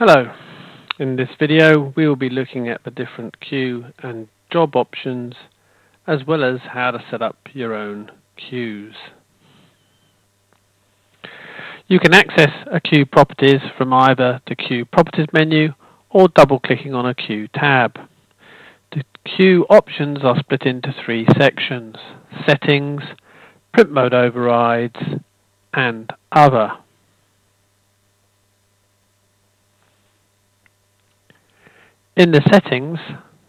Hello, in this video we will be looking at the different queue and job options as well as how to set up your own queues. You can access a queue properties from either the queue properties menu or double clicking on a queue tab. The queue options are split into three sections: settings, print mode overrides and other. In the settings,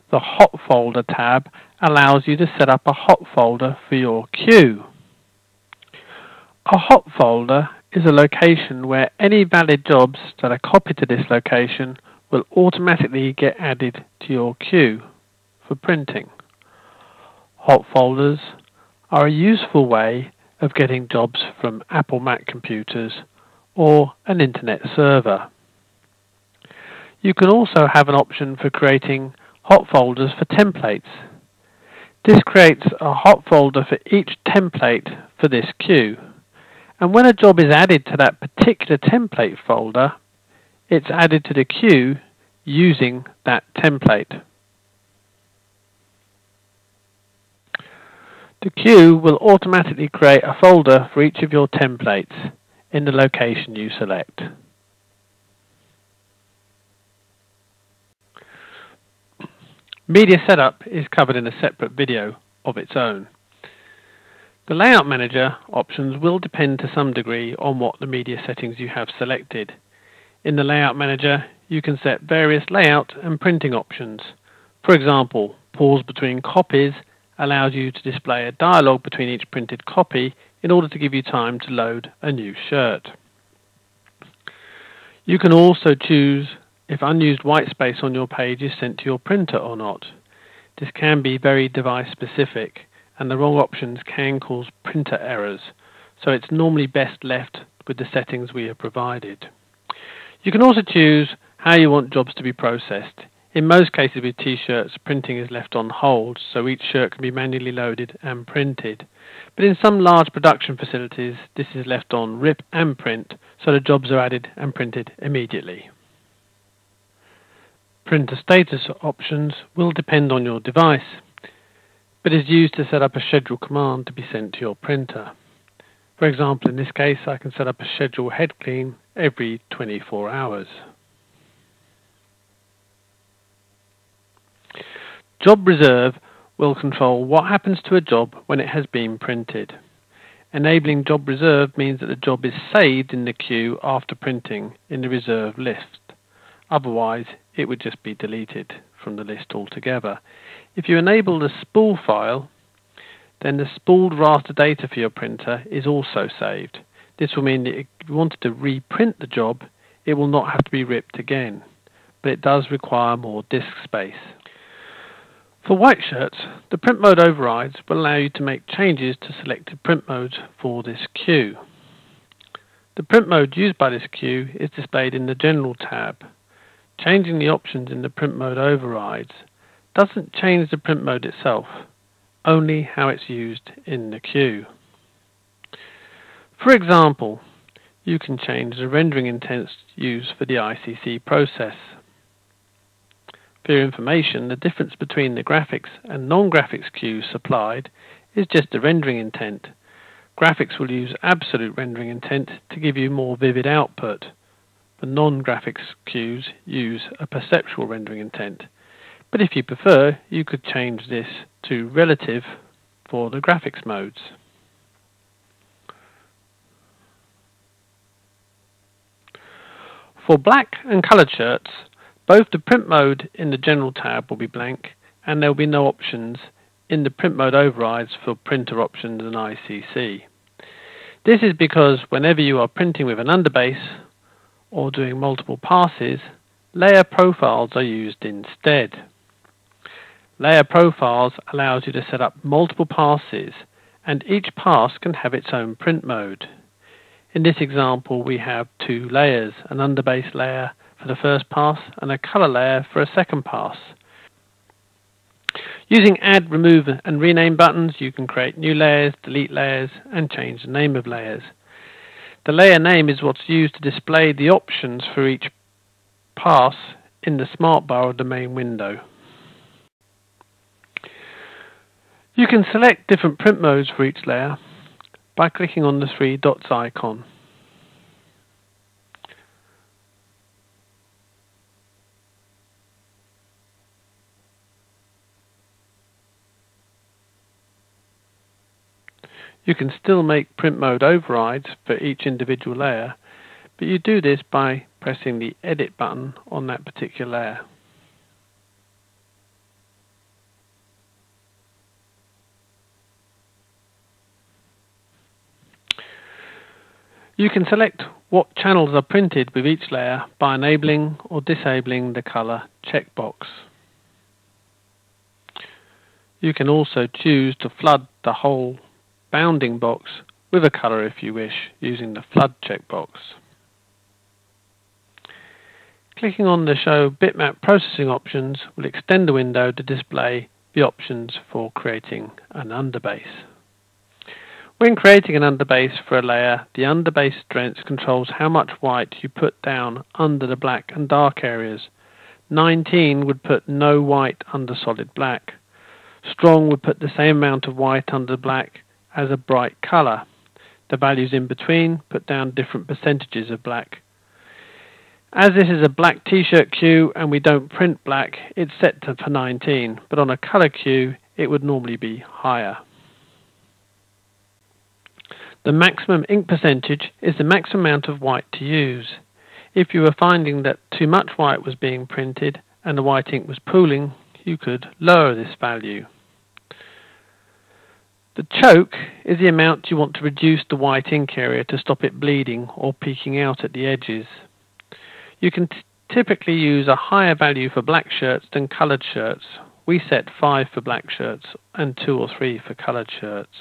the hot folder tab allows you to set up a hot folder for your queue. A hot folder is a location where any valid jobs that are copied to this location will automatically get added to your queue for printing. Hot folders are a useful way of getting jobs from Apple Mac computers or an internet server. You can also have an option for creating hot folders for templates. This creates a hot folder for each template for this queue, and when a job is added to that particular template folder, it's added to the queue using that template. The queue will automatically create a folder for each of your templates in the location you select. Media setup is covered in a separate video of its own. The Layout Manager options will depend to some degree on what the media settings you have selected. In the Layout Manager, you can set various layout and printing options. For example, pause between copies allows you to display a dialog between each printed copy in order to give you time to load a new shirt. You can also choose if unused white space on your page is sent to your printer or not. This can be very device specific, and the wrong options can cause printer errors, so it's normally best left with the settings we have provided. You can also choose how you want jobs to be processed. In most cases with t-shirts, printing is left on hold, so each shirt can be manually loaded and printed. But in some large production facilities, this is left on rip and print, so the jobs are added and printed immediately. Printer status options will depend on your device, but is used to set up a schedule command to be sent to your printer. For example, in this case, I can set up a schedule head clean every 24 hours. Job reserve will control what happens to a job when it has been printed. Enabling job reserve means that the job is saved in the queue after printing in the reserve list. Otherwise, it would just be deleted from the list altogether. If you enable the spool file, then the spooled raster data for your printer is also saved. This will mean that if you wanted to reprint the job, it will not have to be ripped again, but it does require more disk space. For white shirts, the print mode overrides will allow you to make changes to selected print modes for this queue. The print mode used by this queue is displayed in the General tab. Changing the options in the print mode overrides doesn't change the print mode itself, only how it's used in the queue. For example, you can change the rendering intent used for the ICC process. For your information, the difference between the graphics and non-graphics queues supplied is just the rendering intent. Graphics will use absolute rendering intent to give you more vivid output. The non-graphics queues use a perceptual rendering intent, but if you prefer, you could change this to relative for the graphics modes. For black and coloured shirts, both the print mode in the General tab will be blank, and there will be no options in the print mode overrides for printer options and ICC. This is because whenever you are printing with an underbase or doing multiple passes, layer profiles are used instead. Layer profiles allows you to set up multiple passes, and each pass can have its own print mode. In this example, we have two layers, an underbase layer for the first pass and a color layer for a second pass. Using add, remove and rename buttons, you can create new layers, delete layers and change the name of layers. The layer name is what's used to display the options for each pass in the smart bar of the main window. You can select different print modes for each layer by clicking on the three dots icon. You can still make print mode overrides for each individual layer, but you do this by pressing the Edit button on that particular layer. You can select what channels are printed with each layer by enabling or disabling the color checkbox. You can also choose to flood the whole bounding box with a color if you wish, using the flood checkbox. Clicking on the Show Bitmap Processing options will extend the window to display the options for creating an underbase. When creating an underbase for a layer, the underbase strength controls how much white you put down under the black and dark areas. 19 would put no white under solid black. Strong would put the same amount of white under black as a bright colour. The values in between put down different percentages of black. As this is a black t-shirt queue and we don't print black, it's set to for 19, but on a colour queue it would normally be higher. The maximum ink percentage is the maximum amount of white to use. If you were finding that too much white was being printed and the white ink was pooling, you could lower this value. The choke is the amount you want to reduce the white ink area to stop it bleeding or peeking out at the edges. You can typically use a higher value for black shirts than coloured shirts. We set 5 for black shirts and 2 or 3 for coloured shirts.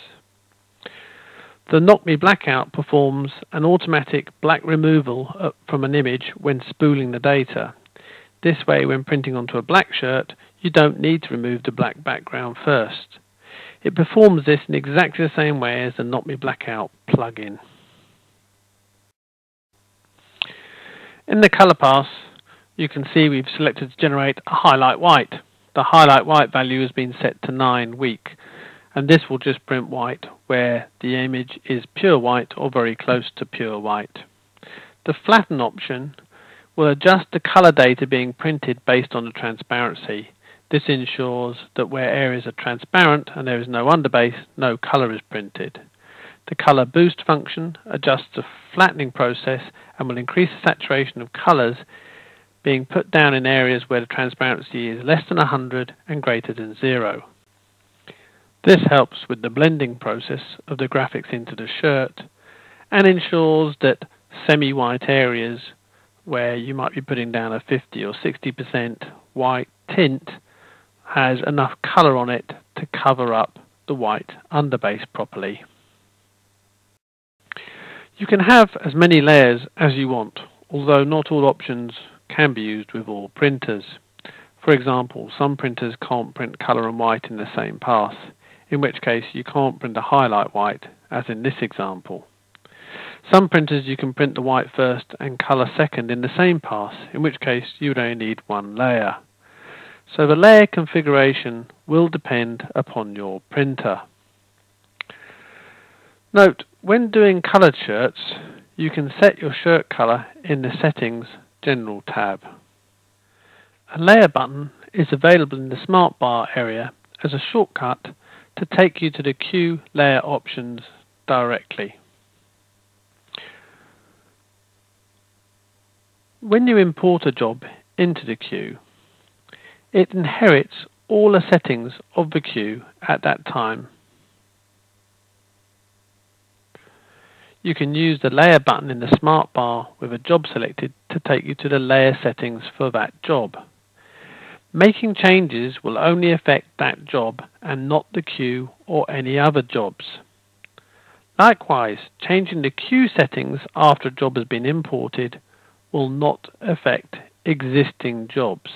The Knock Me Blackout performs an automatic black removal from an image when spooling the data. This way, when printing onto a black shirt, you don't need to remove the black background first. It performs this in exactly the same way as the Knock Me Blackout plugin. In the Colour Pass, you can see we've selected to generate a highlight white. The highlight white value has been set to 9 weak, and this will just print white where the image is pure white or very close to pure white. The Flatten option will adjust the colour data being printed based on the transparency. This ensures that where areas are transparent and there is no underbase, no colour is printed. The Colour Boost function adjusts the flattening process and will increase the saturation of colours being put down in areas where the transparency is less than 100 and greater than 0. This helps with the blending process of the graphics into the shirt and ensures that semi-white areas where you might be putting down a 50 or 60% white tint has enough colour on it to cover up the white underbase properly. You can have as many layers as you want, although not all options can be used with all printers. For example, some printers can't print colour and white in the same pass, in which case you can't print a highlight white, as in this example. Some printers you can print the white first and colour second in the same pass, in which case you would only need one layer. So the layer configuration will depend upon your printer. Note, when doing coloured shirts, you can set your shirt colour in the Settings General tab. A layer button is available in the Smart Bar area as a shortcut to take you to the queue layer options directly. When you import a job into the queue, it inherits all the settings of the queue at that time. You can use the layer button in the Smart Bar with a job selected to take you to the layer settings for that job. Making changes will only affect that job and not the queue or any other jobs. Likewise, changing the queue settings after a job has been imported will not affect existing jobs.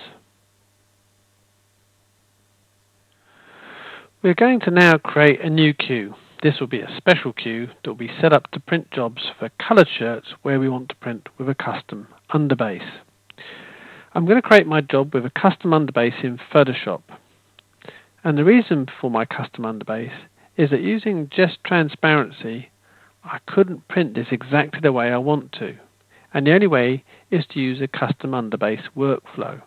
We're going to now create a new queue. This will be a special queue that will be set up to print jobs for coloured shirts where we want to print with a custom underbase. I'm going to create my job with a custom underbase in Photoshop. And the reason for my custom underbase is that using just transparency, I couldn't print this exactly the way I want to. And the only way is to use a custom underbase workflow.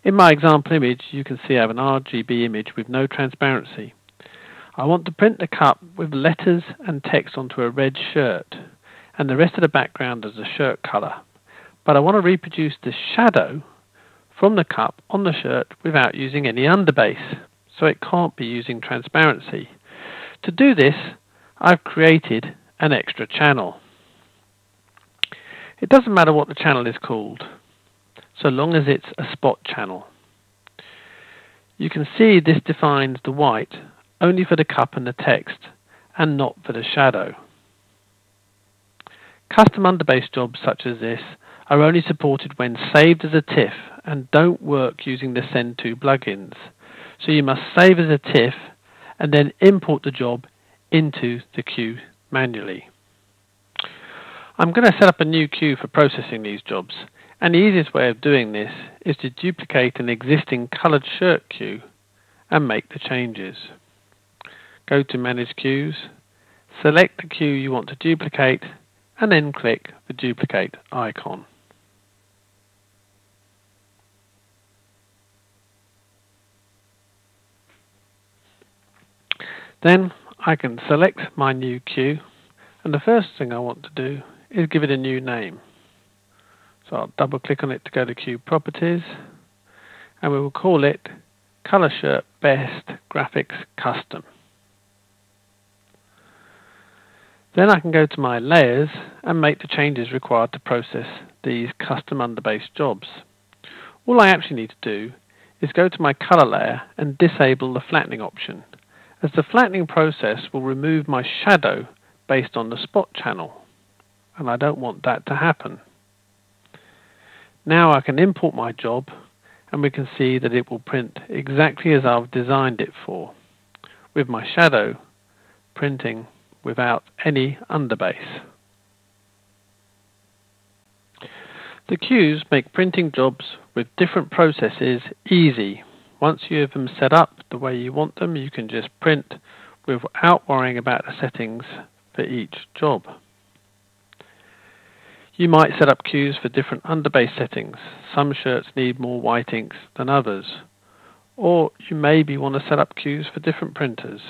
In my example image, you can see I have an RGB image with no transparency. I want to print the cup with letters and text onto a red shirt, and the rest of the background as a shirt colour. But I want to reproduce the shadow from the cup on the shirt without using any underbase, so it can't be using transparency. To do this, I've created an extra channel. It doesn't matter what the channel is called, so long as it's a spot channel. You can see this defines the white only for the cup and the text, and not for the shadow. Custom underbase jobs such as this are only supported when saved as a TIFF and don't work using the Send To plugins. So you must save as a TIFF and then import the job into the queue manually. I'm going to set up a new queue for processing these jobs, and the easiest way of doing this is to duplicate an existing coloured shirt queue and make the changes. Go to Manage Queues, select the queue you want to duplicate, and then click the duplicate icon. Then I can select my new queue, and the first thing I want to do is give it a new name. So I'll double click on it to go to Queue Properties, and we will call it Color Shirt Best Graphics Custom. Then I can go to my layers and make the changes required to process these custom underbase jobs. All I actually need to do is go to my color layer and disable the flattening option, as the flattening process will remove my shadow based on the spot channel, and I don't want that to happen. Now I can import my job, and we can see that it will print exactly as I've designed it for, with my shadow printing without any underbase. The queues make printing jobs with different processes easy. Once you have them set up the way you want them, you can just print without worrying about the settings for each job. You might set up queues for different underbase settings. Some shirts need more white inks than others. Or you maybe want to set up queues for different printers.